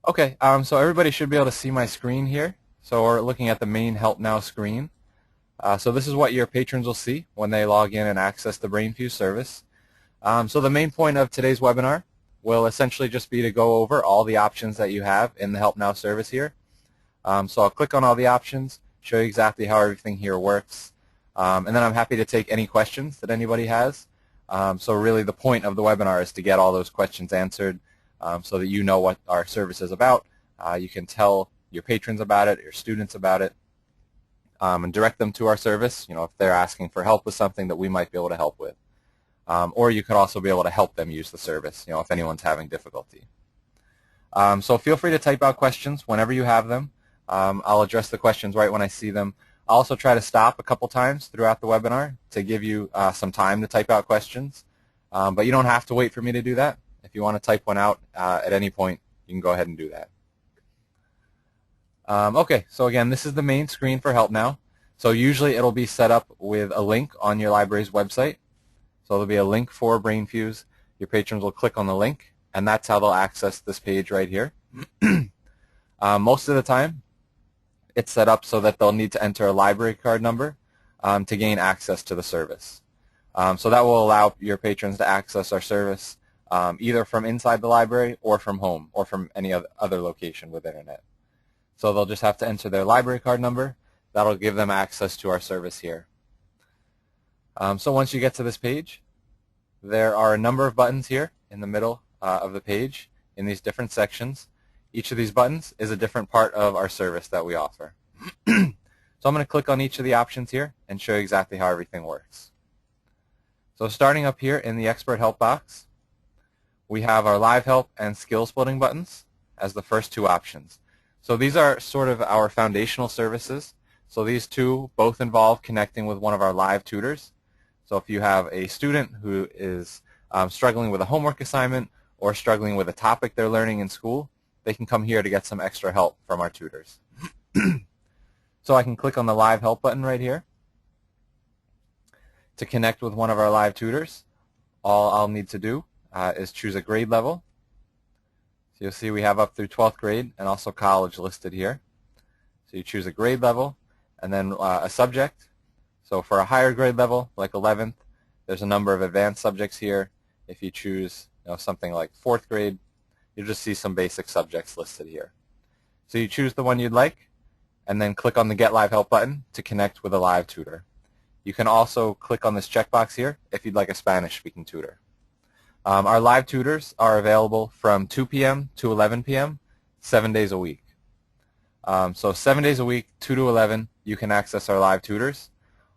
Okay, so everybody should be able to see my screen here. So we're looking at the main Help Now screen. So this is what your patrons will see when they log in and access the Brainfuse service. So the main point of today's webinar will essentially just be to go over all the options that you have in the Help Now service here. So I'll click on all the options, show you exactly how everything here works, and then I'm happy to take any questions that anybody has. So really the point of the webinar is to get all those questions answered so that you know what our service is about. You can tell your patrons about it, your students about it, and direct them to our service, if they're asking for help with something that we might be able to help with. Or you could also be able to help them use the service, if anyone's having difficulty. So feel free to type out questions whenever you have them. I'll address the questions right when I see them. I'll also try to stop a couple times throughout the webinar to give you some time to type out questions. But you don't have to wait for me to do that. If you want to type one out at any point, you can go ahead and do that. Okay, so again, this is the main screen for Help Now. So usually it'll be set up with a link on your library's website. So there'll be a link for Brainfuse. Your patrons will click on the link, and that's how they'll access this page right here. Most of the time, it's set up so that they'll need to enter a library card number to gain access to the service. So that will allow your patrons to access our service either from inside the library or from home or from any other location with internet. So they'll just have to enter their library card number. That'll give them access to our service here. So once you get to this page, there are a number of buttons here in the middle of the page in these different sections. Each of these buttons is a different part of our service that we offer. So I'm going to click on each of the options here and show you exactly how everything works. So starting up here in the Expert Help box, we have our Live Help and Skill Splitting buttons as the first two options. So these are sort of our foundational services. So these two both involve connecting with one of our live tutors. So if you have a student who is struggling with a homework assignment or struggling with a topic they're learning in school, they can come here to get some extra help from our tutors. So I can click on the Live Help button right here to connect with one of our live tutors. All I'll need to do is choose a grade level. So you'll see we have up through 12th grade and also college listed here. So you choose a grade level and then a subject. So for a higher grade level, like 11th, there's a number of advanced subjects here. If you choose something like 4th grade, you'll just see some basic subjects listed here. So you choose the one you'd like and then click on the Get Live Help button to connect with a live tutor. You can also click on this checkbox here if you'd like a Spanish-speaking tutor. Our live tutors are available from 2 p.m. to 11 p.m. 7 days a week. So 7 days a week, 2 to 11, you can access our live tutors.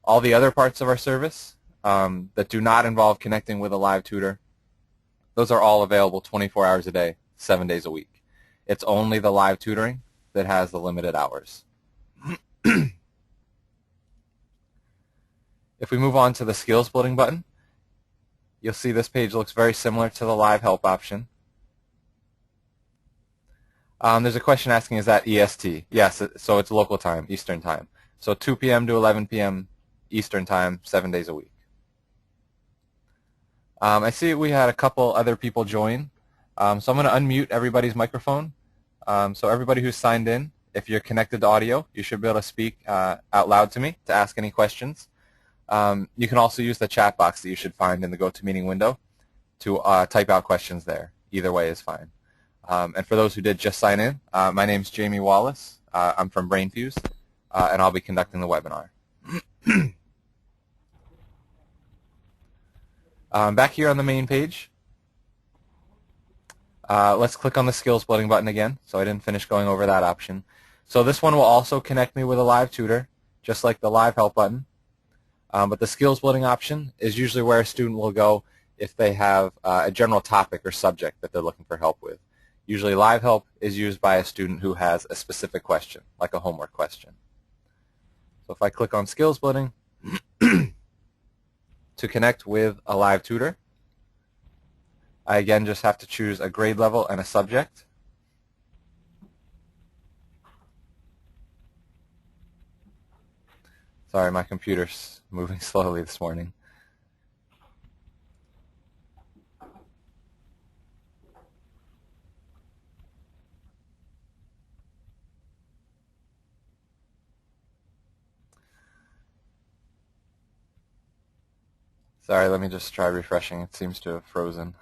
All the other parts of our service that do not involve connecting with a live tutor, those are all available 24 hours a day, 7 days a week. It's only the live tutoring that has the limited hours. If we move on to the Skill Splitting button, you'll see this page looks very similar to the Live Help option. There's a question asking, is that EST? Yes, so it's local time, Eastern time. So 2 p.m. to 11 p.m. Eastern time, 7 days a week. I see we had a couple other people join. So I'm going to unmute everybody's microphone. So everybody who's signed in, if you're connected to audio, you should be able to speak out loud to me to ask any questions. You can also use the chat box that you should find in the GoToMeeting window to type out questions there. Either way is fine. And for those who did just sign in, my name's Jamie Wallace. I'm from Brainfuse, and I'll be conducting the webinar. Back here on the main page, let's click on the Skill Splitting button again. So I didn't finish going over that option. So this one will also connect me with a live tutor, just like the Live Help button. But the Skill Splitting option is usually where a student will go if they have a general topic or subject that they're looking for help with. Usually Live Help is used by a student who has a specific question, like a homework question. So if I click on Skill Splitting to connect with a live tutor, I again just have to choose a grade level and a subject. Sorry, my computer's moving slowly this morning. Sorry, let me just try refreshing. It seems to have frozen.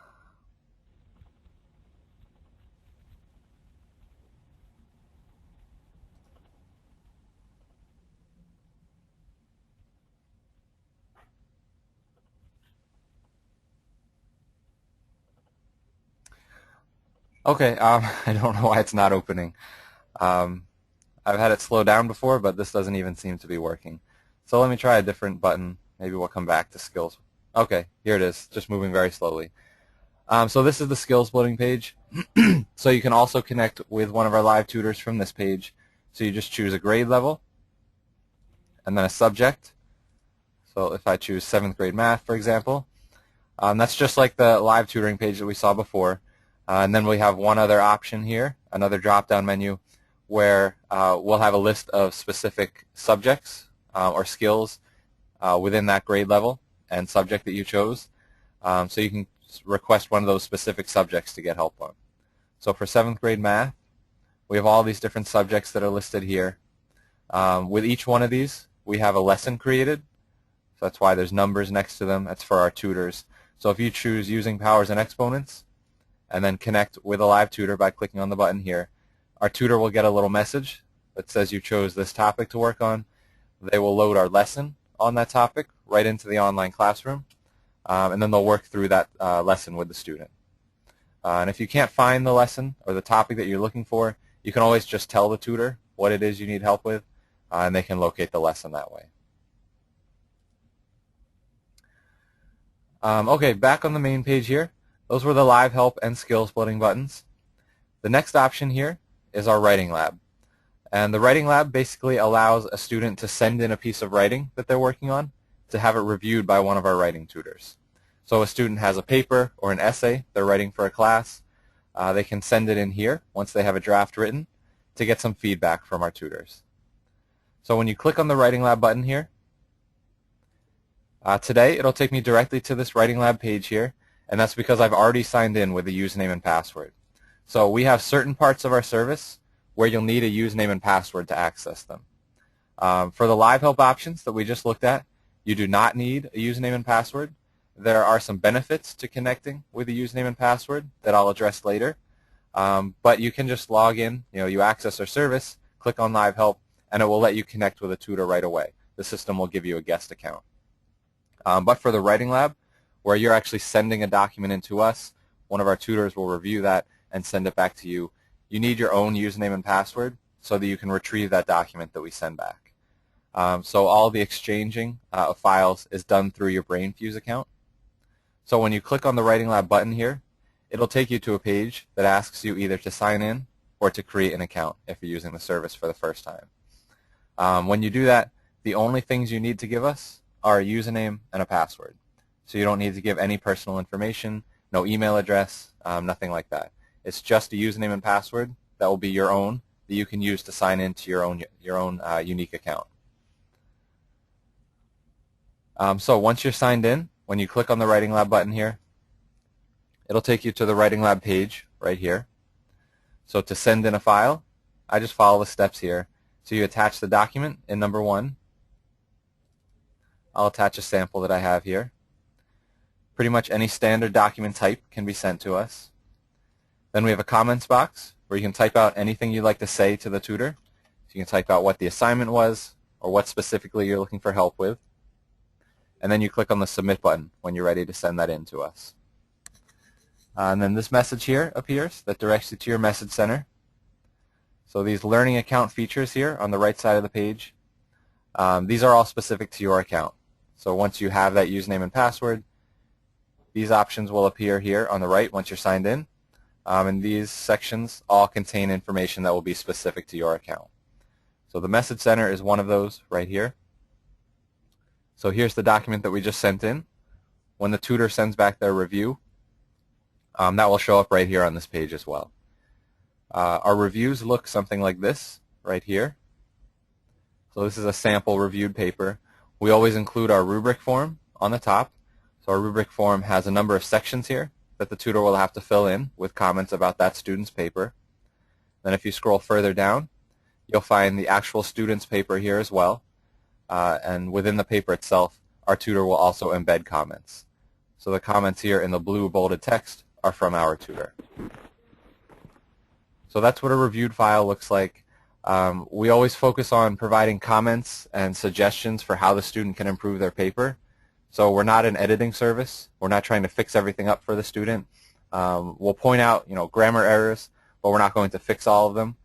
Okay, I don't know why it's not opening. Um, I've had it slow down before, but this doesn't even seem to be working. So let me try a different button. Maybe we'll come back to skills. Okay, here it is, just moving very slowly. So this is the skills building page. So you can also connect with one of our live tutors from this page. So you just choose a grade level and then a subject. So if I choose 7th grade math, for example, that's just like the live tutoring page that we saw before. And then we have one other option here, another drop-down menu, where we'll have a list of specific subjects or skills within that grade level and subject that you chose. So you can request one of those specific subjects to get help on. So for 7th grade math, we have all these different subjects that are listed here. With each one of these, we have a lesson created. So that's why there's numbers next to them. That's for our tutors. So if you choose using powers and exponents and then connect with a live tutor by clicking on the button here, our tutor will get a little message that says you chose this topic to work on. They will load our lesson on that topic right into the online classroom, and then they'll work through that lesson with the student. And if you can't find the lesson or the topic that you're looking for, you can always just tell the tutor what it is you need help with, and they can locate the lesson that way. Okay, back on the main page here, those were the live help and skill splitting buttons. The next option here is our writing lab. And the writing lab basically allows a student to send in a piece of writing that they're working on to have it reviewed by one of our writing tutors. So a student has a paper or an essay they're writing for a class. They can send it in here once they have a draft written to get some feedback from our tutors. So when you click on the writing lab button here, today it'll take me directly to this writing lab page here, and that's because I've already signed in with a username and password. So we have certain parts of our service where you'll need a username and password to access them. For the live help options that we just looked at, you do not need a username and password. There are some benefits to connecting with a username and password that I'll address later. But you can just log in, you access our service, click on live help, and it will let you connect with a tutor right away. The system will give you a guest account. But for the writing lab, where you're actually sending a document into us, one of our tutors will review that and send it back to you. You need your own username and password so that you can retrieve that document that we send back. So all the exchanging of files is done through your Brainfuse account. So when you click on the Writing Lab button here, it'll take you to a page that asks you either to sign in or to create an account if you're using the service for the first time. When you do that, the only things you need to give us are a username and a password. So you don't need to give any personal information, no email address, nothing like that. It's just a username and password that will be your own that you can use to sign into your own unique account. So once you're signed in, when you click on the Writing Lab button here, it'll take you to the Writing Lab page right here. So to send in a file, I just follow the steps here. So you attach the document in number 1. I'll attach a sample that I have here. Pretty much any standard document type can be sent to us. Then we have a comments box where you can type out anything you'd like to say to the tutor. So you can type out what the assignment was or what specifically you're looking for help with. And then you click on the submit button when you're ready to send that in to us. And then this message here appears that directs you to your message center. So these learning account features here on the right side of the page, these are all specific to your account. So once you have that username and password, these options will appear here on the right once you're signed in. And these sections all contain information that will be specific to your account. So the message center is one of those right here. So here's the document that we just sent in. When the tutor sends back their review, that will show up right here on this page as well. Our reviews look something like this right here. So this is a sample reviewed paper. We always include our rubric form on the top. So our rubric form has a number of sections here that the tutor will have to fill in with comments about that student's paper. Then if you scroll further down, you'll find the actual student's paper here as well. And within the paper itself, our tutor will also embed comments. So the comments here in the blue bolded text are from our tutor. So that's what a reviewed file looks like. We always focus on providing comments and suggestions for how the student can improve their paper. So we're not an editing service. We're not trying to fix everything up for the student. We'll point out, grammar errors, but we're not going to fix all of them.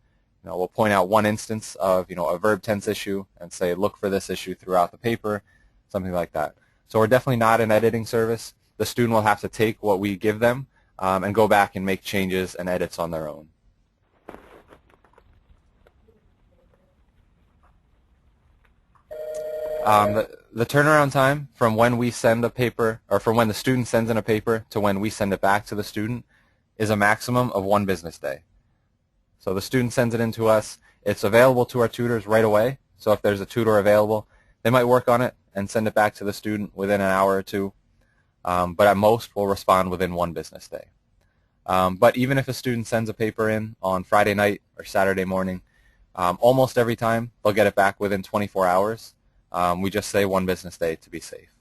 We'll point out one instance of, a verb tense issue and say, look for this issue throughout the paper, something like that. So we're definitely not an editing service. The student will have to take what we give them and go back and make changes and edits on their own. The turnaround time from when we send a paper, or from when the student sends in a paper to when we send it back to the student, is a maximum of 1 business day. So the student sends it in to us. It's available to our tutors right away. So if there's a tutor available, they might work on it and send it back to the student within an hour or two. But at most, we'll respond within 1 business day. But even if a student sends a paper in on Friday night or Saturday morning, almost every time they'll get it back within 24 hours. We just say 1 business day to be safe.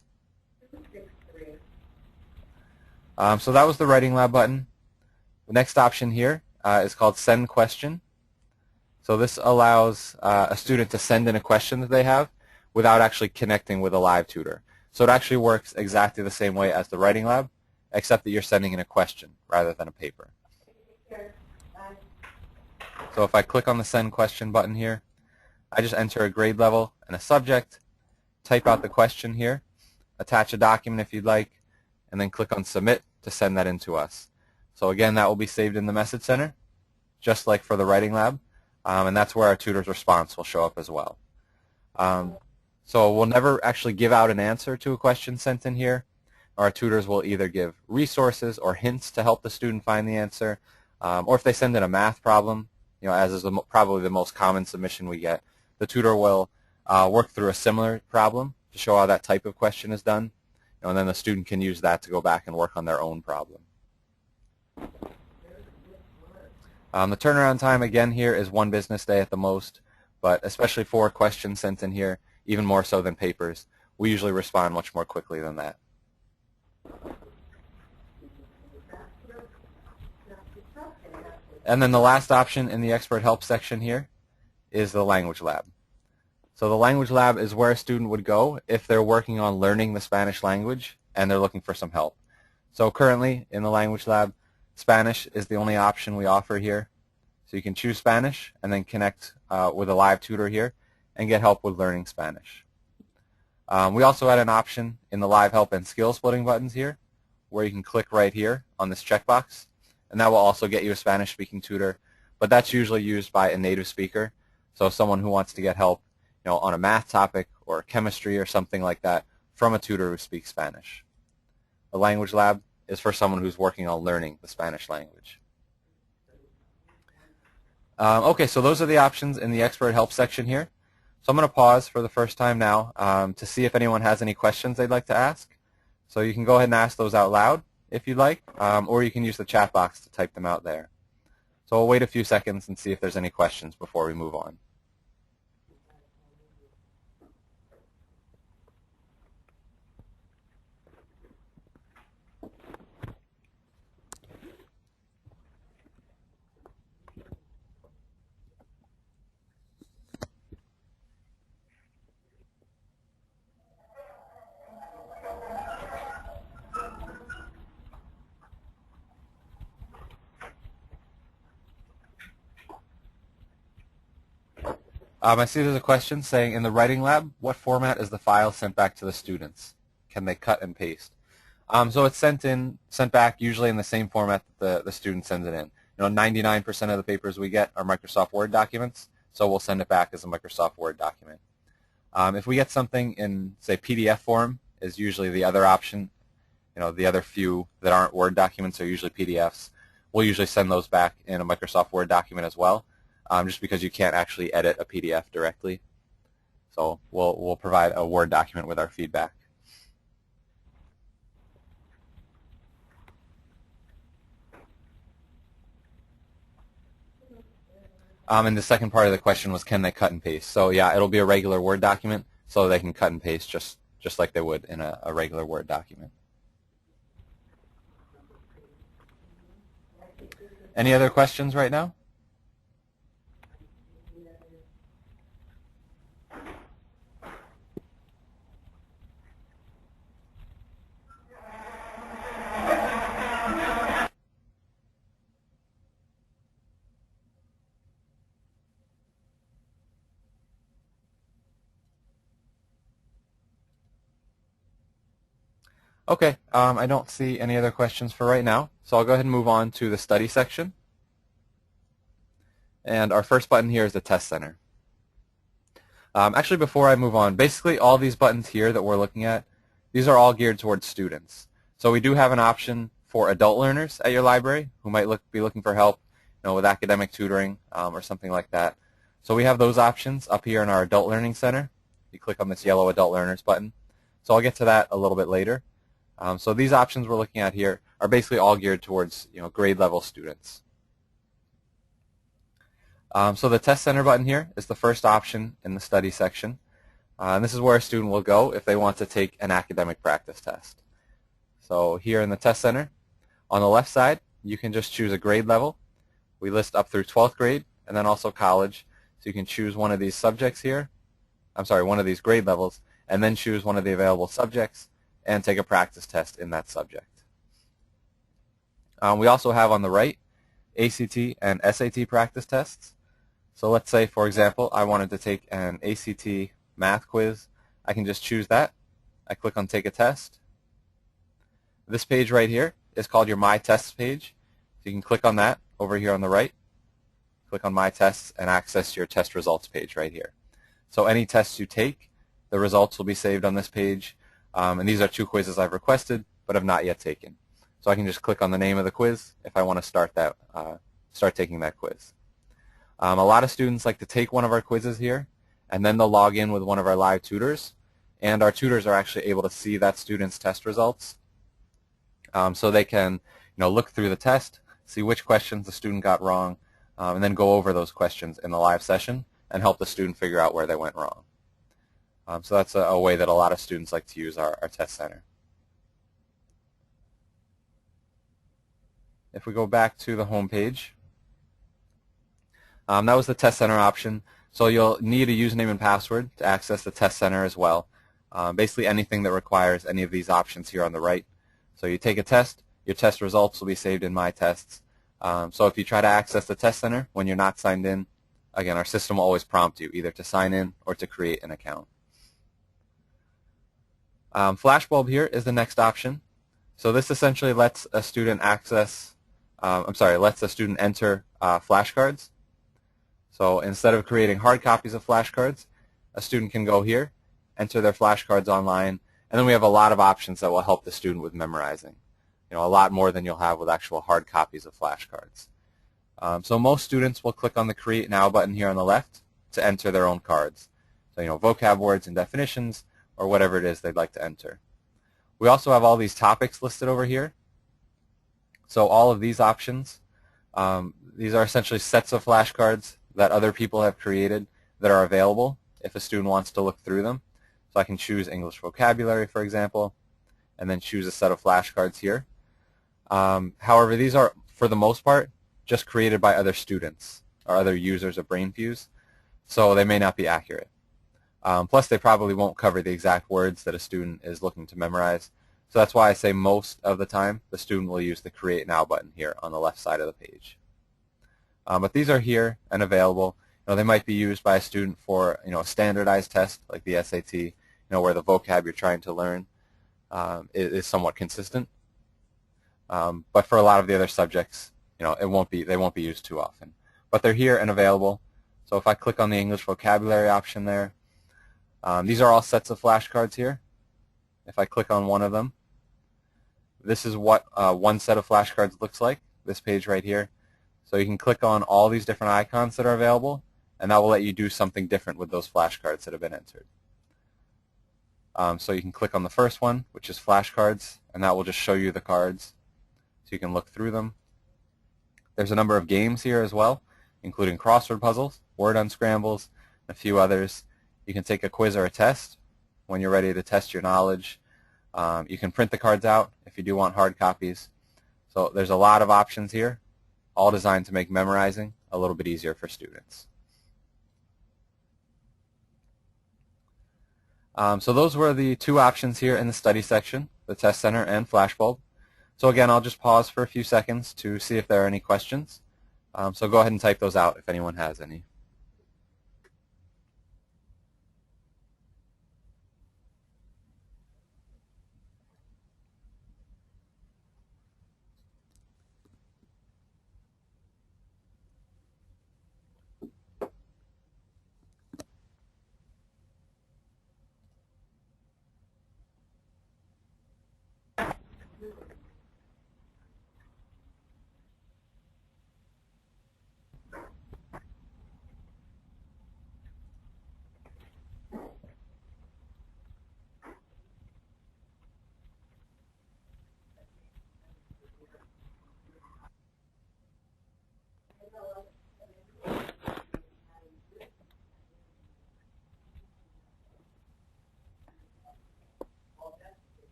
So that was the Writing Lab button. The next option here is called Send Question. So this allows a student to send in a question that they have without actually connecting with a live tutor. So it actually works exactly the same way as the Writing Lab, except that you're sending in a question rather than a paper. So if I click on the Send Question button here, I just enter a grade level and a subject, type out the question here, attach a document if you'd like, and then click on Submit to send that in to us. So again, that will be saved in the Message Center, just like for the Writing Lab, and that's where our tutor's response will show up as well. So we'll never actually give out an answer to a question sent in here. Our tutors will either give resources or hints to help the student find the answer, or if they send in a math problem, as is probably the most common submission we get, the tutor will work through a similar problem to show how that type of question is done, and then the student can use that to go back and work on their own problem. The turnaround time again here is 1 business day at the most, but especially for questions sent in here, even more so than papers, we usually respond much more quickly than that. And then the last option in the Expert Help section here is the Language Lab. So the Language Lab is where a student would go if they're working on learning the Spanish language and they're looking for some help. So currently in the Language Lab, Spanish is the only option we offer here. So you can choose Spanish and then connect with a live tutor here and get help with learning Spanish. We also had an option in the Live Help and Skill Splitting buttons here where you can click right here on this checkbox, and that will also get you a Spanish-speaking tutor, but that's usually used by a native speaker, so someone who wants to get help on a math topic or chemistry or something like that from a tutor who speaks Spanish. The Language Lab is for someone who's working on learning the Spanish language. Okay, so those are the options in the Expert Help section here. So I'm going to pause for the first time now to see if anyone has any questions they'd like to ask. So you can go ahead and ask those out loud if you'd like, or you can use the chat box to type them out there. So we'll wait a few seconds and see if there's any questions before we move on. I see there's a question saying, in the Writing Lab, what format is the file sent back to the students? Can they cut and paste? So it's sent back usually in the same format that the student sends it in. 99% of the papers we get are Microsoft Word documents, so we'll send it back as a Microsoft Word document. If we get something in, say, PDF form, is usually the other option. The other few that aren't Word documents are usually PDFs. We'll usually send those back in a Microsoft Word document as well. Just because you can't actually edit a PDF directly. So we'll provide a Word document with our feedback. And the second part of the question was, can they cut and paste? So yeah, it'll be a regular Word document, so they can cut and paste just just like they would in a regular Word document. Any other questions right now? Okay, I don't see any other questions for right now, so I'll go ahead and move on to the study section. And our first button here is the Test Center. Actually, before I move on, basically all these buttons here that we're looking at, these are all geared towards students. So we do have an option for adult learners at your library who might be looking for help, with academic tutoring or something like that. So we have those options up here in our Adult Learning Center. You click on this yellow Adult Learners button. So I'll get to that a little bit later. So these options we're looking at here are basically all geared towards grade level students. So the Test Center button here is the first option in the study section. And this is where a student will go if they want to take an academic practice test. So here in the Test Center, on the left side, you can just choose a grade level. We list up through 12th grade and then also college. So you can choose one of these subjects here. One of these grade levels, and then choose one of the available subjects and take a practice test in that subject. We also have on the right ACT and SAT practice tests. So let's say, for example, I wanted to take an ACT math quiz. I can just choose that. I click on Take a Test. This page right here is called your My Tests page. So you can click on that over here on the right. Click on My Tests and access your test results page right here. So any tests you take, the results will be saved on this page. And these are 2 quizzes I've requested but have not yet taken. So I can just click on the name of the quiz if I want to start taking that quiz. A lot of students like to take one of our quizzes here, and then they'll log in with one of our live tutors, and our tutors are actually able to see that student's test results. So they can look through the test, see which questions the student got wrong, and then go over those questions in the live session and help the student figure out where they went wrong. So that's a way that a lot of students like to use our Test Center. If we go back to the home page, that was the Test Center option. So you'll need a username and password to access the Test Center as well. Basically anything that requires any of these options here on the right. So you take a test, your test results will be saved in My Tests. So if you try to access the Test Center when you're not signed in, again, our system will always prompt you either to sign in or to create an account. Flashbulb here is the next option. So this essentially lets a student enter flashcards. So instead of creating hard copies of flashcards, a student can go here, enter their flashcards online, and then we have a lot of options that will help the student with memorizing. A lot more than you'll have with actual hard copies of flashcards. So most students will click on the Create Now button here on the left to enter their own cards. So vocab words and definitions, or whatever it is they'd like to enter. We also have all these topics listed over here. So all of these options, these are essentially sets of flashcards that other people have created that are available if a student wants to look through them. So I can choose English vocabulary, for example, and then choose a set of flashcards here. However, these are, for the most part, just created by other students or other users of Brainfuse, so they may not be accurate. Plus, they probably won't cover the exact words that a student is looking to memorize. So that's why I say most of the time the student will use the Create Now button here on the left side of the page. But these are here and available. They might be used by a student for a standardized test like the SAT, where the vocab you're trying to learn is somewhat consistent. But for a lot of the other subjects, they won't be used too often. But they're here and available. So if I click on the English vocabulary option there, these are all sets of flashcards here. If I click on one of them, this is what one set of flashcards looks like, this page right here. So you can click on all these different icons that are available, and that will let you do something different with those flashcards that have been entered. So you can click on the first one, which is flashcards, and that will just show you the cards so you can look through them. There's a number of games here as well, including crossword puzzles, word unscrambles, and a few others. You can take a quiz or a test, when you're ready to test your knowledge. You can print the cards out if you do want hard copies. So there's a lot of options here, all designed to make memorizing a little bit easier for students. So those were the two options here in the study section, the test center and flashbulb. So again, I'll just pause for a few seconds to see if there are any questions. So go ahead and type those out if anyone has any.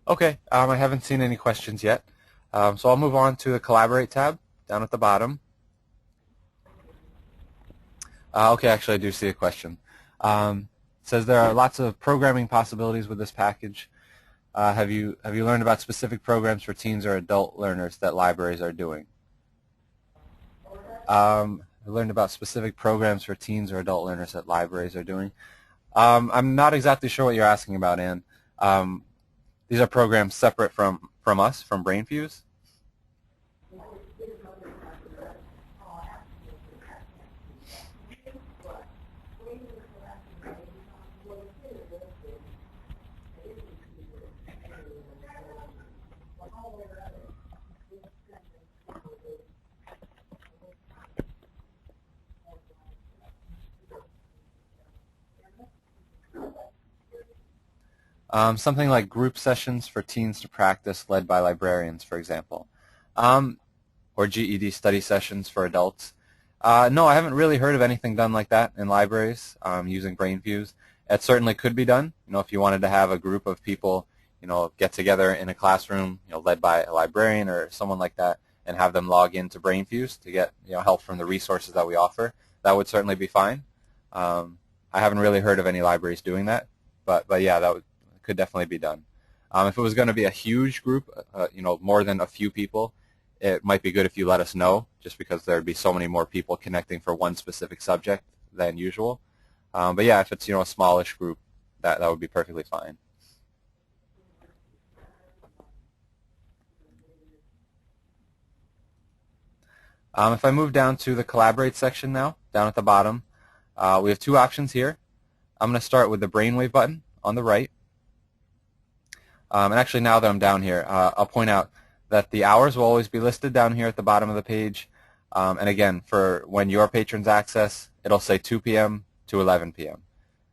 Okay, I haven't seen any questions yet. So I'll move on to the Collaborate tab down at the bottom. Okay, actually I do see a question. It says there are lots of programming possibilities with this package. Have you learned about specific programs for teens or adult learners that libraries are doing? I learned about specific programs for teens or adult learners that libraries are doing. I'm not exactly sure what you're asking about, Ann. These are programs separate from us, from Brainfuse. Something like group sessions for teens to practice led by librarians, for example, or GED study sessions for adults. No, I haven't really heard of anything done like that in libraries using Brainfuse. It certainly could be done. If you wanted to have a group of people, get together in a classroom, led by a librarian or someone like that, and have them log into Brainfuse to get help from the resources that we offer, that would certainly be fine. I haven't really heard of any libraries doing that, but yeah, that could definitely be done. If it was going to be a huge group, more than a few people, it might be good if you let us know, just because there would be so many more people connecting for one specific subject than usual. But yeah, if it's a smallish group, that would be perfectly fine. If I move down to the Collaborate section now, down at the bottom, we have two options here. I'm going to start with the Brainwave button on the right. And actually, now that I'm down here, I'll point out that the hours will always be listed down here at the bottom of the page. And again, for when your patrons access, it'll say 2 p.m. to 11 p.m.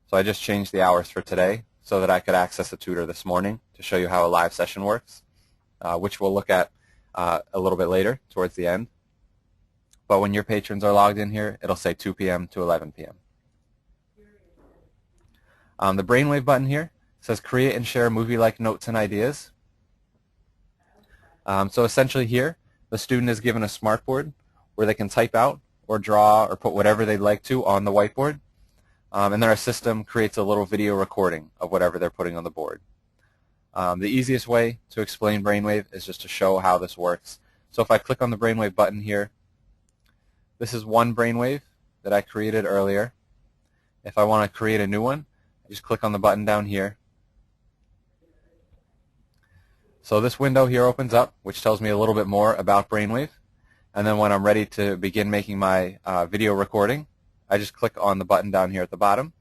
So I just changed the hours for today so that I could access a tutor this morning to show you how a live session works, which we'll look at a little bit later towards the end. But when your patrons are logged in here, it'll say 2 p.m. to 11 p.m. The Brainwave button here says create and share movie-like notes and ideas. So essentially here, the student is given a smartboard where they can type out or draw or put whatever they'd like to on the whiteboard. And then our system creates a little video recording of whatever they're putting on the board. The easiest way to explain Brainwave is just to show how this works. So if I click on the Brainwave button here, this is one Brainwave that I created earlier. If I want to create a new one, I just click on the button down here. So this window here opens up, which tells me a little bit more about Brainwave. And then when I'm ready to begin making my video recording, I just click on the button down here at the bottom.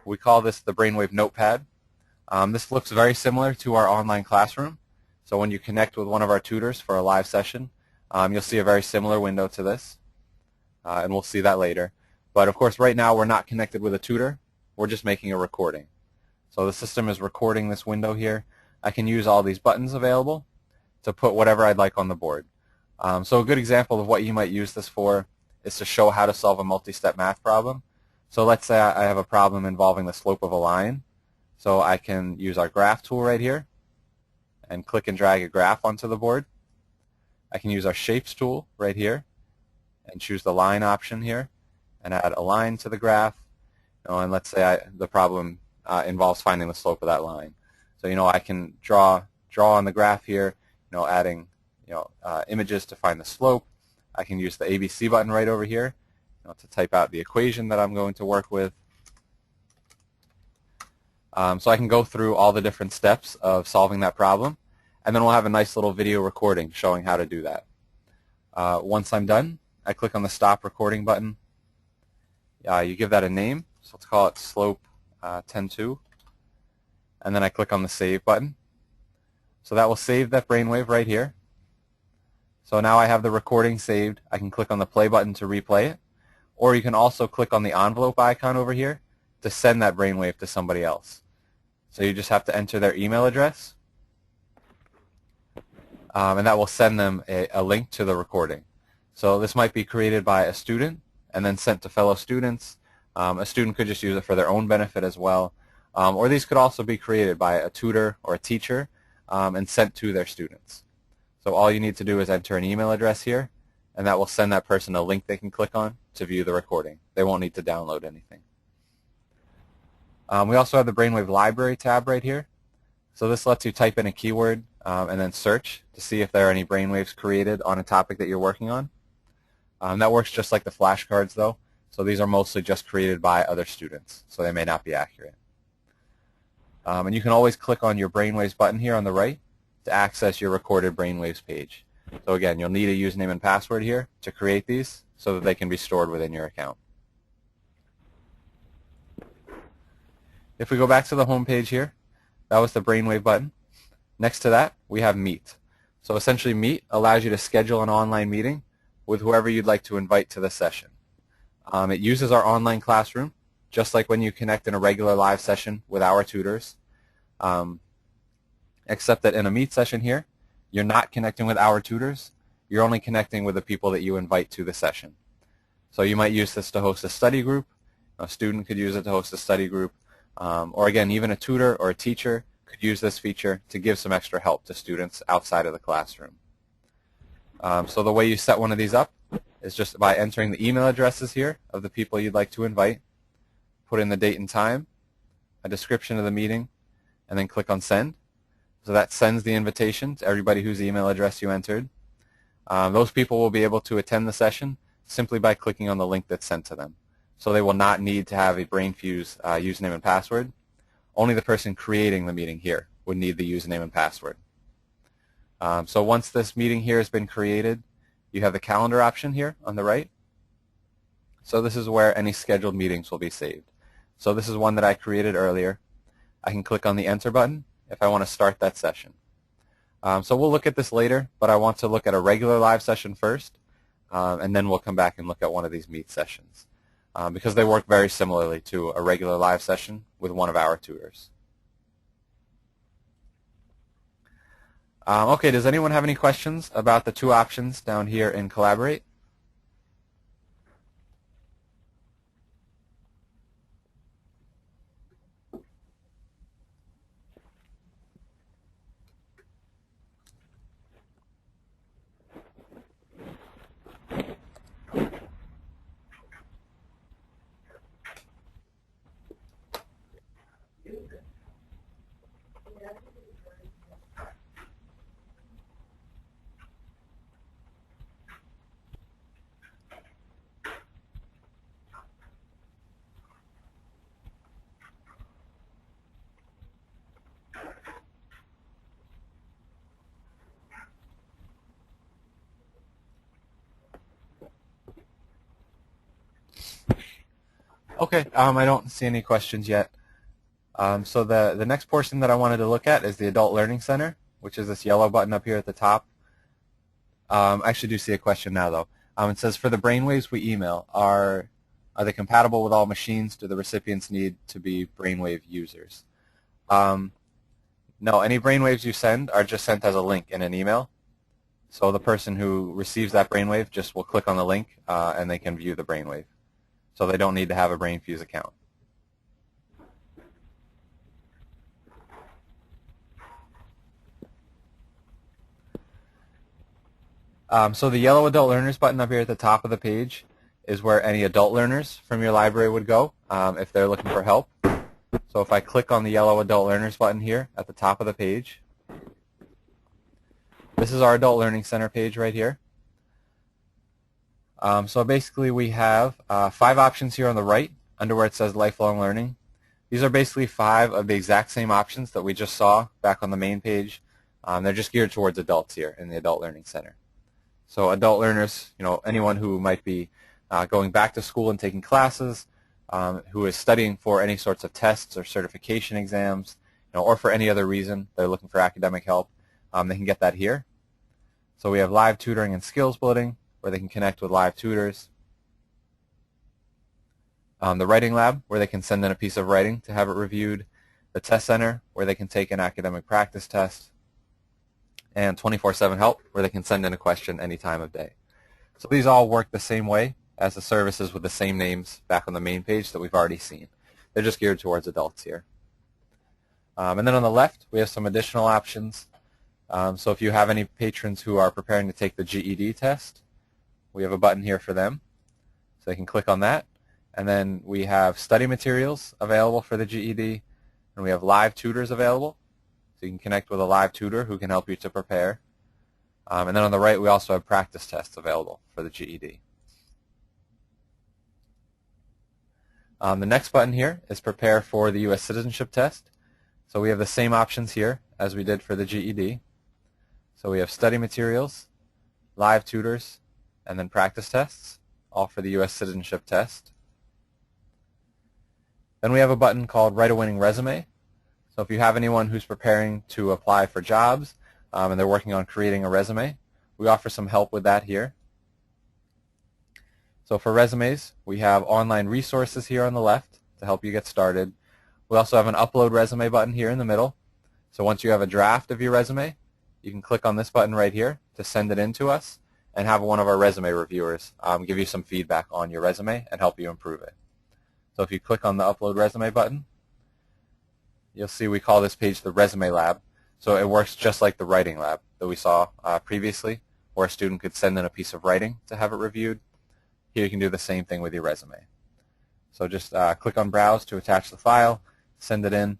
We call this the Brainwave Notepad. This looks very similar to our online classroom. So when you connect with one of our tutors for a live session, you'll see a very similar window to this. And we'll see that later. But of course, right now we're not connected with a tutor. We're just making a recording. So the system is recording this window here. I can use all these buttons available to put whatever I'd like on the board. So a good example of what you might use this for is to show how to solve a multi-step math problem. So let's say I have a problem involving the slope of a line. So I can use our graph tool right here and click and drag a graph onto the board. I can use our shapes tool right here and choose the line option here and add a line to the graph. And let's say the problem involves finding the slope of that line. So I can draw on the graph here, adding images to find the slope. I can use the ABC button right over here to type out the equation that I'm going to work with. So I can go through all the different steps of solving that problem, and then we'll have a nice little video recording showing how to do that. Once I'm done, I click on the stop recording button. You give that a name, so let's call it slope 10.2, and then I click on the save button. So that will save that brainwave right here. So now I have the recording saved. I can click on the play button to replay it, or you can also click on the envelope icon over here to send that brainwave to somebody else. So you just have to enter their email address, and that will send them a link to the recording. So this might be created by a student and then sent to fellow students. A student could just use it for their own benefit as well. Or these could also be created by a tutor or a teacher and sent to their students. So all you need to do is enter an email address here, and that will send that person a link they can click on to view the recording. They won't need to download anything. We also have the Brainwave Library tab right here. So this lets you type in a keyword and then search to see if there are any brainwaves created on a topic that you're working on. That works just like the flashcards though. So these are mostly just created by other students, so they may not be accurate. And you can always click on your Brainwaves button here on the right to access your recorded Brainwaves page. So again, you'll need a username and password here to create these so that they can be stored within your account. If we go back to the home page here, that was the Brainwave button. Next to that, we have Meet. So essentially Meet allows you to schedule an online meeting with whoever you'd like to invite to the session. It uses our online classroom, just like when you connect in a regular live session with our tutors, except that in a Meet session here, you're not connecting with our tutors. You're only connecting with the people that you invite to the session. So you might use this to host a study group. A student could use it to host a study group. Or again, even a tutor or a teacher could use this feature to give some extra help to students outside of the classroom. So the way you set one of these up is just by entering the email addresses here of the people you'd like to invite, put in the date and time, a description of the meeting, and then click on Send. So that sends the invitation to everybody whose email address you entered. Those people will be able to attend the session simply by clicking on the link that's sent to them. So they will not need to have a Brainfuse username and password. Only the person creating the meeting here would need the username and password. So once this meeting here has been created, you have the calendar option here on the right. So this is where any scheduled meetings will be saved. So this is one that I created earlier. I can click on the Enter button if I want to start that session. So we'll look at this later, but I want to look at a regular live session first, and then we'll come back and look at one of these Meet sessions. Because they work very similarly to a regular live session with one of our tutors. Okay, does anyone have any questions about the two options down here in Collaborate? Okay, I don't see any questions yet. So the next portion that I wanted to look at is the Adult Learning Center, which is this yellow button up here at the top. I actually do see a question now, though. It says, for the brainwaves we email, are they compatible with all machines? Do the recipients need to be brainwave users? No, any brainwaves you send are just sent as a link in an email. So the person who receives that brainwave just will click on the link, and they can view the brainwave. so they don't need to have a Brainfuse account. So the yellow Adult Learners button up here at the top of the page is where any adult learners from your library would go if they're looking for help. So if I click on the yellow Adult Learners button here at the top of the page, this is our Adult Learning Center page right here. So basically we have 5 options here on the right under where it says Lifelong Learning. These are basically 5 of the exact same options that we just saw back on the main page. They're just geared towards adults here in the Adult Learning Center. So adult learners, anyone who might be going back to school and taking classes, who is studying for any sorts of tests or certification exams, or for any other reason they're looking for academic help, they can get that here. So we have live tutoring and skills building, where they can connect with live tutors. The writing lab, where they can send in a piece of writing to have it reviewed. The test center, where they can take an academic practice test. And 24/7 help, where they can send in a question any time of day. So these all work the same way as the services with the same names back on the main page that we've already seen. They're just geared towards adults here. And then on the left, we have some additional options. So if you have any patrons who are preparing to take the GED test, we have a button here for them. So they can click on that. And then we have study materials available for the GED, and we have live tutors available. So you can connect with a live tutor who can help you to prepare. And then on the right, we also have practice tests available for the GED. The next button here is prepare for the U.S. citizenship test. So we have the same options here as we did for the GED. So we have study materials, live tutors, and then practice tests, all for the U.S. citizenship test. Then we have a button called Write a Winning Resume. So if you have anyone who's preparing to apply for jobs and they're working on creating a resume, we offer some help with that here. So for resumes, we have online resources here on the left to help you get started. We also have an Upload Resume button here in the middle. So once you have a draft of your resume, you can click on this button right here to send it in to us and have one of our resume reviewers give you some feedback on your resume and help you improve it. So if you click on the Upload Resume button, you'll see we call this page the Resume Lab. So it works just like the Writing Lab that we saw previously, where a student could send in a piece of writing to have it reviewed. Here you can do the same thing with your resume. So just click on Browse to attach the file, send it in,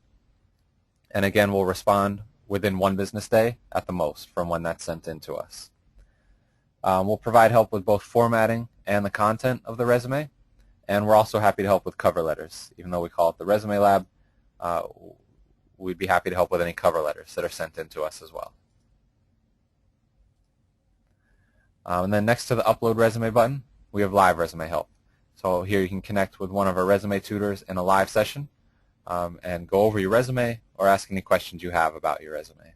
and again we'll respond within 1 business day at the most from when that's sent in to us. We'll provide help with both formatting and the content of the resume, and we're also happy to help with cover letters. Even though we call it the Resume Lab, we'd be happy to help with any cover letters that are sent in to us as well. And then next to the Upload Resume button, we have Live Resume Help. So here you can connect with one of our resume tutors in a live session and go over your resume or ask any questions you have about your resume.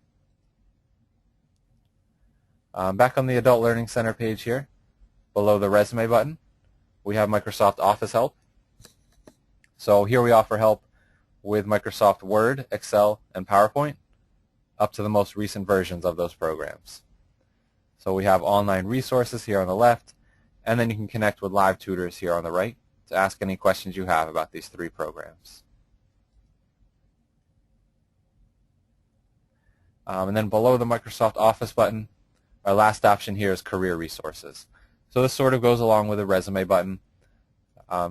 Back on the Adult Learning Center page here, below the Resume button, we have Microsoft Office Help. So here we offer help with Microsoft Word, Excel, and PowerPoint up to the most recent versions of those programs. So we have online resources here on the left, and then you can connect with live tutors here on the right to ask any questions you have about these 3 programs. And then below the Microsoft Office button, our last option here is Career Resources. So this sort of goes along with the Resume button.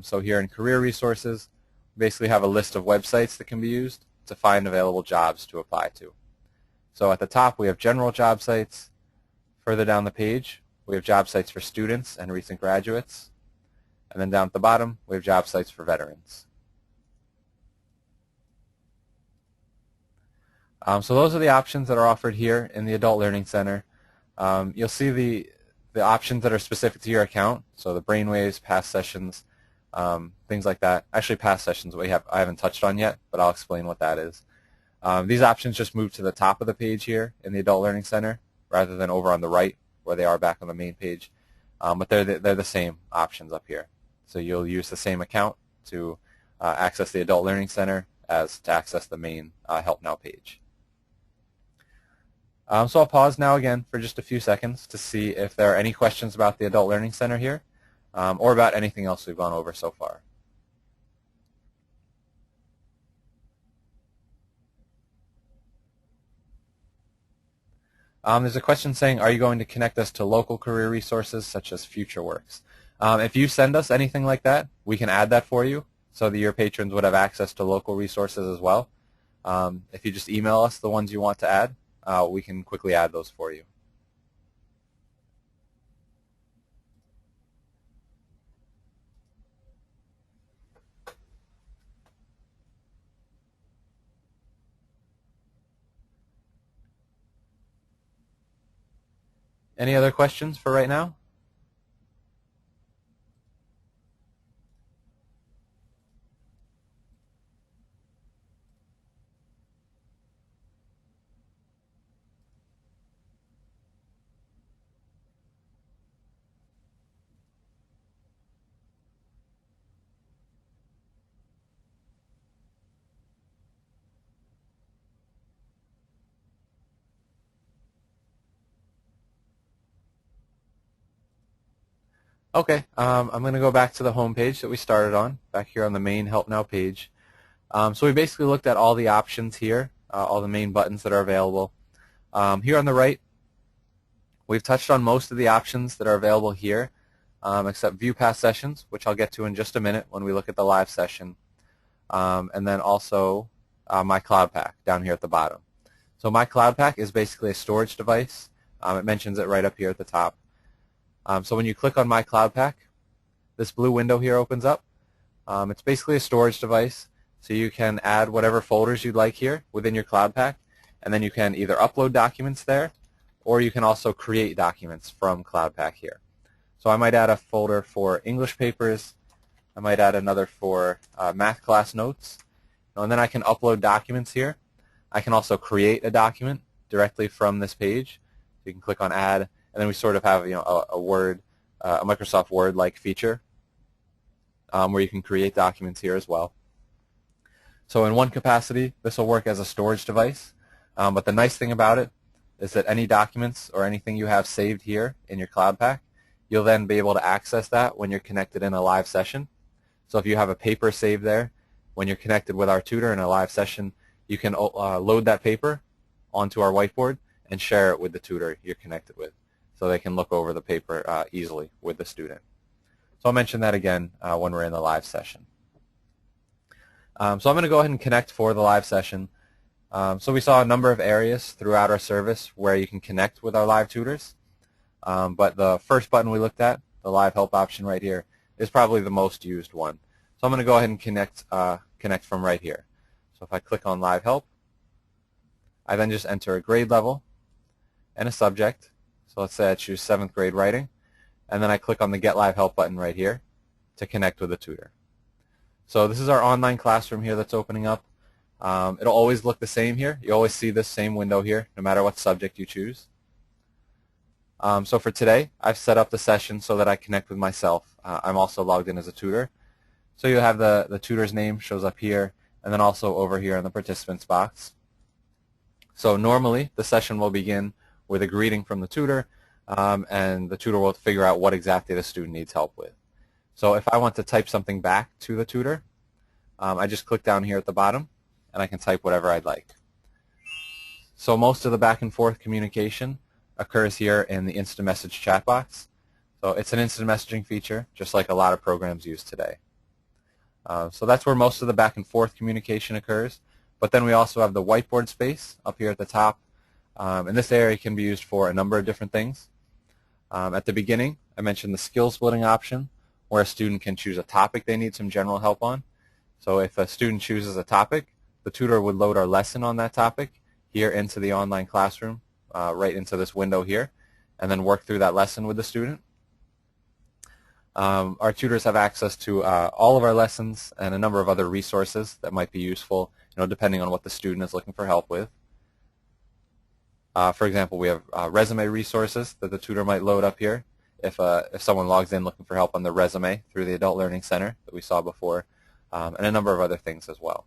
So here in Career Resources, we basically have a list of websites that can be used to find available jobs to apply to. So at the top we have general job sites. Further down the page we have job sites for students and recent graduates. And then down at the bottom we have job sites for veterans. So those are the options that are offered here in the Adult Learning Center. You'll see the options that are specific to your account, so the brainwaves, past sessions, things like that. Actually, past sessions I haven't touched on yet, but I'll explain what that is. These options just move to the top of the page here in the Adult Learning Center rather than over on the right where they are back on the main page. But they're the same options up here. So you'll use the same account to access the Adult Learning Center as to access the main Help Now page. So I'll pause now again for just a few seconds to see if there are any questions about the Adult Learning Center here or about anything else we've gone over so far. There's a question saying, are you going to connect us to local career resources such as FutureWorks? If you send us anything like that, we can add that for you so that your patrons would have access to local resources as well. If you just email us the ones you want to add, we can quickly add those for you. Any other questions for right now? Okay, I'm going to go back to the home page that we started on, back here on the main Help Now page. So we basically looked at all the options here, all the main buttons that are available. Here on the right, we've touched on most of the options that are available here, except View Past Sessions, which I'll get to in just a minute when we look at the live session, and then also My Cloud Pack down here at the bottom. So My Cloud Pack is basically a storage device. It mentions it right up here at the top. So when you click on My Cloud Pack, this blue window here opens up. It's basically a storage device, so you can add whatever folders you'd like here within your Cloud Pack, and then you can either upload documents there, or you can also create documents from Cloud Pack here. So I might add a folder for English papers, I might add another for math class notes, and then I can upload documents here. I can also create a document directly from this page. So you can click on Add, and then we sort of have a Word, a Microsoft Word-like feature where you can create documents here as well. So in one capacity, this will work as a storage device, but the nice thing about it is that any documents or anything you have saved here in your Cloud Pack, you'll then be able to access that when you're connected in a live session. So if you have a paper saved there, when you're connected with our tutor in a live session, you can load that paper onto our whiteboard and share it with the tutor you're connected with, so they can look over the paper easily with the student. So I'll mention that again when we're in the live session. So I'm going to go ahead and connect for the live session. So we saw a number of areas throughout our service where you can connect with our live tutors. But the first button we looked at, the live help option right here, is probably the most used one. So I'm going to go ahead and connect from right here. So if I click on live help, I then just enter a grade level and a subject. So let's say I choose 7th grade writing, and then I click on the Get Live Help button right here to connect with a tutor. So this is our online classroom here that's opening up. It'll always look the same here. You always see this same window here, no matter what subject you choose. So for today, I've set up the session so that I connect with myself. I'm also logged in as a tutor. So you have the tutor's name shows up here, and then also over here in the participants box. So normally, the session will begin with a greeting from the tutor, and the tutor will figure out what exactly the student needs help with. So if I want to type something back to the tutor, I just click down here at the bottom, and I can type whatever I'd like. So most of the back and forth communication occurs here in the instant message chat box. So it's an instant messaging feature, just like a lot of programs use today. So that's where most of the back and forth communication occurs. But then we also have the whiteboard space up here at the top. And this area can be used for a number of different things. At the beginning, I mentioned the skill splitting option, where a student can choose a topic they need some general help on. So if a student chooses a topic, the tutor would load our lesson on that topic here into the online classroom, right into this window here, and then work through that lesson with the student. Our tutors have access to all of our lessons and a number of other resources that might be useful, depending on what the student is looking for help with. For example, we have resume resources that the tutor might load up here if someone logs in looking for help on their resume through the Adult Learning Center that we saw before, and a number of other things as well.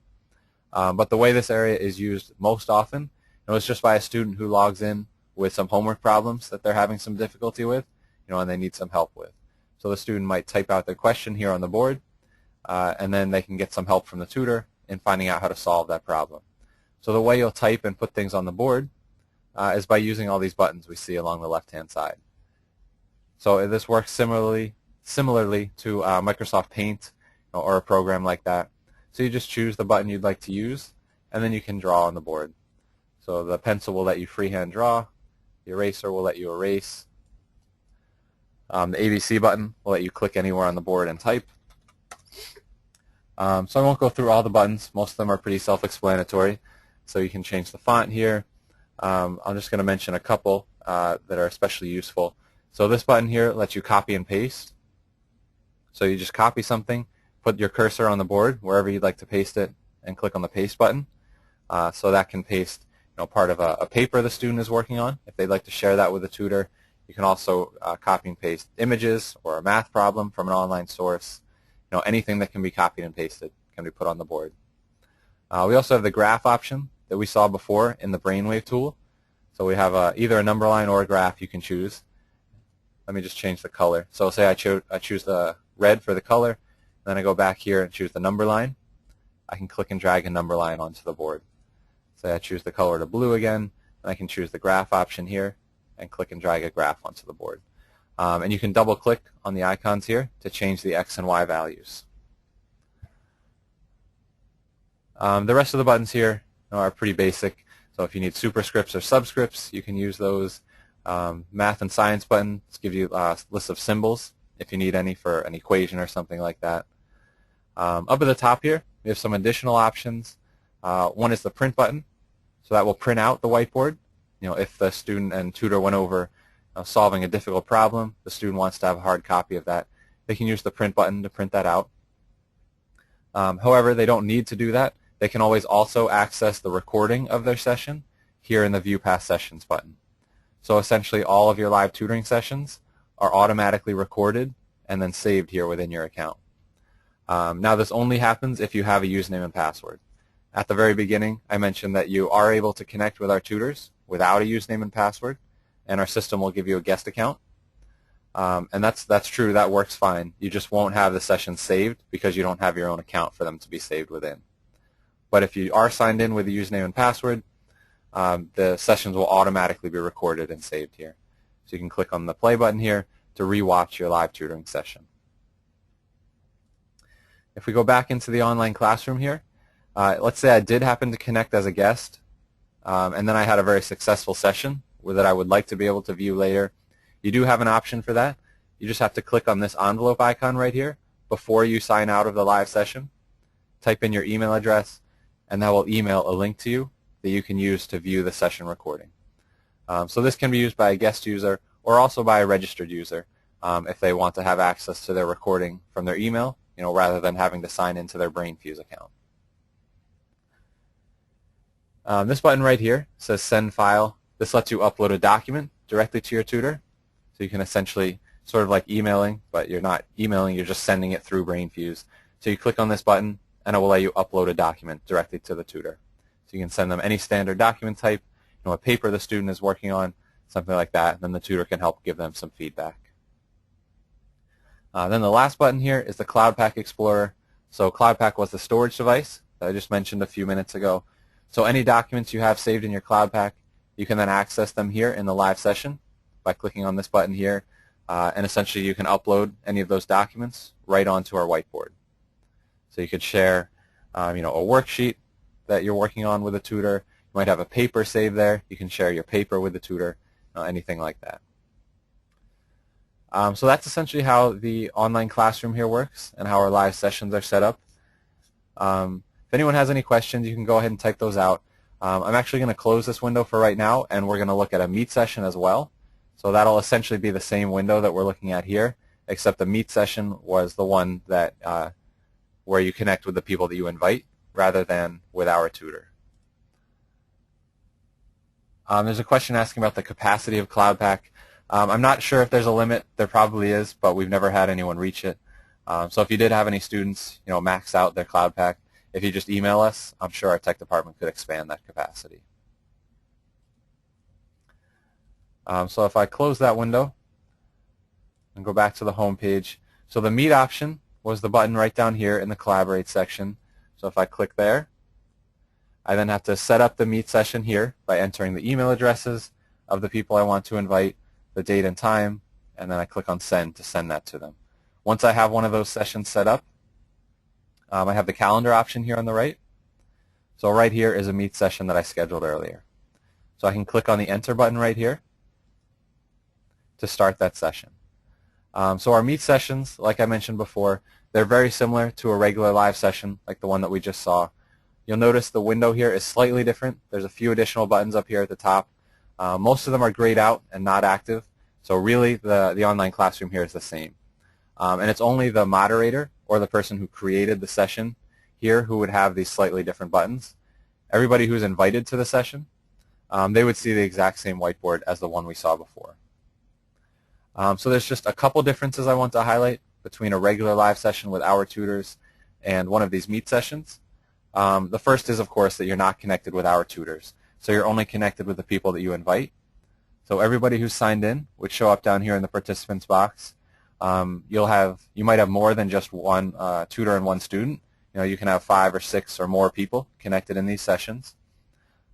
But the way this area is used most often is just by a student who logs in with some homework problems that they're having some difficulty with, and they need some help with. So the student might type out their question here on the board, and then they can get some help from the tutor in finding out how to solve that problem. So the way you'll type and put things on the board is by using all these buttons we see along the left-hand side. So this works similarly to Microsoft Paint or a program like that. So you just choose the button you'd like to use, and then you can draw on the board. So the pencil will let you freehand draw. The eraser will let you erase. The ABC button will let you click anywhere on the board and type. So I won't go through all the buttons. Most of them are pretty self-explanatory. So you can change the font here. I'm just going to mention a couple that are especially useful. So this button here lets you copy and paste. So you just copy something, put your cursor on the board wherever you'd like to paste it, and click on the paste button. So that can paste part of a paper the student is working on. If they'd like to share that with a tutor, you can also copy and paste images or a math problem from an online source. Anything that can be copied and pasted can be put on the board. We also have the graph option that we saw before in the Brainwave tool. So we have either a number line or a graph you can choose. Let me just change the color. So say I choose the red for the color, then I go back here and choose the number line. I can click and drag a number line onto the board. Say I choose the color to blue again, and I can choose the graph option here and click and drag a graph onto the board. And you can double click on the icons here to change the X and Y values. The rest of the buttons here are pretty basic. So if you need superscripts or subscripts, you can use those. Math and science buttons give you a list of symbols if you need any for an equation or something like that. Up at the top here, we have some additional options. One is the print button, so that will print out the whiteboard. If the student and tutor went over solving a difficult problem, the student wants to have a hard copy of that, they can use the print button to print that out. However, they don't need to do that. They can always also access the recording of their session here in the View Past Sessions button. So essentially all of your live tutoring sessions are automatically recorded and then saved here within your account. Now this only happens if you have a username and password. At the very beginning, I mentioned that you are able to connect with our tutors without a username and password, and our system will give you a guest account. And that's true, that works fine. You just won't have the session saved because you don't have your own account for them to be saved within. But if you are signed in with a username and password, the sessions will automatically be recorded and saved here. So you can click on the play button here to rewatch your live tutoring session. If we go back into the online classroom here, let's say I did happen to connect as a guest, and then I had a very successful session that I would like to be able to view later. You do have an option for that. You just have to click on this envelope icon right here before you sign out of the live session. Type in your email address, and that will email a link to you that you can use to view the session recording. So this can be used by a guest user or also by a registered user if they want to have access to their recording from their email, rather than having to sign into their Brainfuse account. This button right here says Send File. This lets you upload a document directly to your tutor. So you can essentially, sort of like emailing, but you're not emailing, you're just sending it through Brainfuse. So you click on this button, and it will let you upload a document directly to the tutor. So you can send them any standard document type, a paper the student is working on, something like that, and then the tutor can help give them some feedback. Then the last button here is the CloudPak Explorer. So CloudPak was the storage device that I just mentioned a few minutes ago. So any documents you have saved in your CloudPak, you can then access them here in the live session by clicking on this button here, and essentially you can upload any of those documents right onto our whiteboard. So you could share a worksheet that you're working on with a tutor. You might have a paper saved there. You can share your paper with the tutor, anything like that. So that's essentially how the online classroom here works and how our live sessions are set up. If anyone has any questions, you can go ahead and type those out. I'm actually going to close this window for right now, and we're going to look at a Meet session as well. So that'll essentially be the same window that we're looking at here, except the Meet session was the one that where you connect with the people that you invite rather than with our tutor. There's a question asking about the capacity of CloudPak. I'm not sure if there's a limit. There probably is, but we've never had anyone reach it. So if you did have any students, max out their CloudPak, if you just email us, I'm sure our tech department could expand that capacity. So if I close that window and go back to the home page, so the Meet option was the button right down here in the Collaborate section. So if I click there, I then have to set up the Meet session here by entering the email addresses of the people I want to invite, the date and time, and then I click on Send to send that to them. Once I have one of those sessions set up, I have the calendar option here on the right. So right here is a Meet session that I scheduled earlier. So I can click on the Enter button right here to start that session. So our Meet sessions, like I mentioned before, they're very similar to a regular live session like the one that we just saw. You'll notice the window here is slightly different. There's a few additional buttons up here at the top. Most of them are grayed out and not active. So really the online classroom here is the same. And it's only the moderator or the person who created the session here who would have these slightly different buttons. Everybody who's invited to the session, they would see the exact same whiteboard as the one we saw before. So there's just a couple differences I want to highlight between a regular live session with our tutors and one of these Meet sessions. The first is, of course, that you're not connected with our tutors. So you're only connected with the people that you invite. So everybody who's signed in would show up down here in the participants box. You might have more than just one tutor and one student. You can have 5 or 6 or more people connected in these sessions.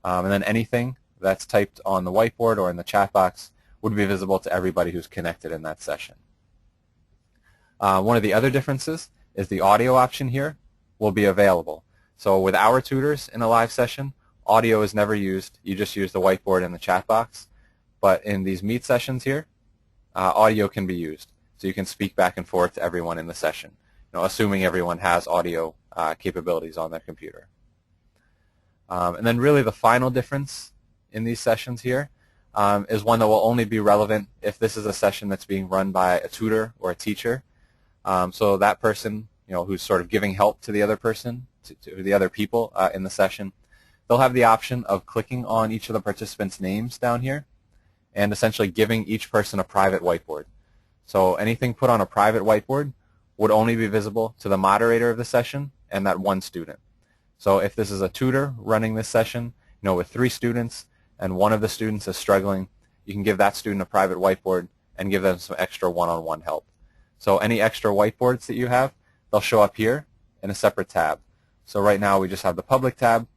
And then anything that's typed on the whiteboard or in the chat box would be visible to everybody who's connected in that session. One of the other differences is the audio option here will be available. So with our tutors in a live session, audio is never used. You just use the whiteboard and the chat box. But in these Meet sessions here, audio can be used. So you can speak back and forth to everyone in the session, assuming everyone has audio capabilities on their computer. And then really the final difference in these sessions here is one that will only be relevant if this is a session that's being run by a tutor or a teacher. So that person, who's sort of giving help to the other person, to the other people in the session, they'll have the option of clicking on each of the participants' names down here and essentially giving each person a private whiteboard. So anything put on a private whiteboard would only be visible to the moderator of the session and that one student. So if this is a tutor running this session, with 3 students and one of the students is struggling, you can give that student a private whiteboard and give them some extra one-on-one help. So any extra whiteboards that you have, they'll show up here in a separate tab. So right now we just have the public tab,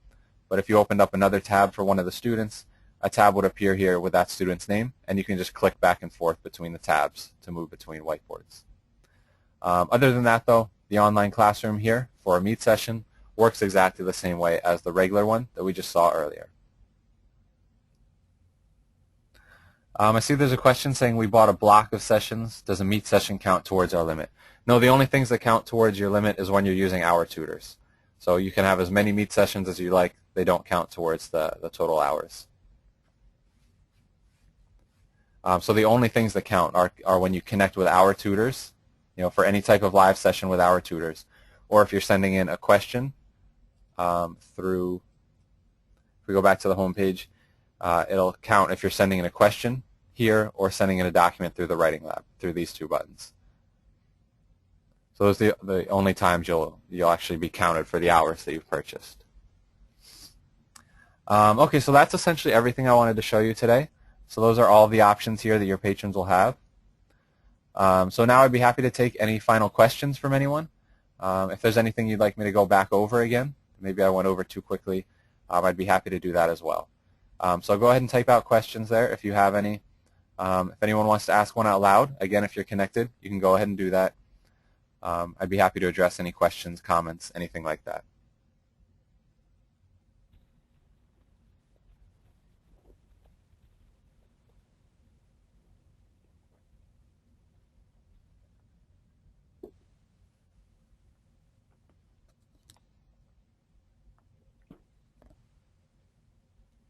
but if you opened up another tab for one of the students, a tab would appear here with that student's name, and you can just click back and forth between the tabs to move between whiteboards. Other than that, though, the online classroom here for a Meet session works exactly the same way as the regular one that we just saw earlier. I see there's a question saying we bought a block of sessions. Does a Meet session count towards our limit? No, the only things that count towards your limit is when you're using our tutors. So you can have as many Meet sessions as you like. They don't count towards the total hours. So the only things that count are when you connect with our tutors, for any type of live session with our tutors, or if you're sending in a question through, if we go back to the home page, it'll count if you're sending in a question here or sending in a document through the Writing Lab, through these 2 buttons. So those are the only times you'll actually be counted for the hours that you've purchased. Okay, so that's essentially everything I wanted to show you today. So those are all the options here that your patrons will have. So now I'd be happy to take any final questions from anyone. If there's anything you'd like me to go back over again, maybe I went over too quickly, I'd be happy to do that as well. So go ahead and type out questions there if you have any. If anyone wants to ask one out loud, again, if you're connected, you can go ahead and do that. I'd be happy to address any questions, comments, anything like that.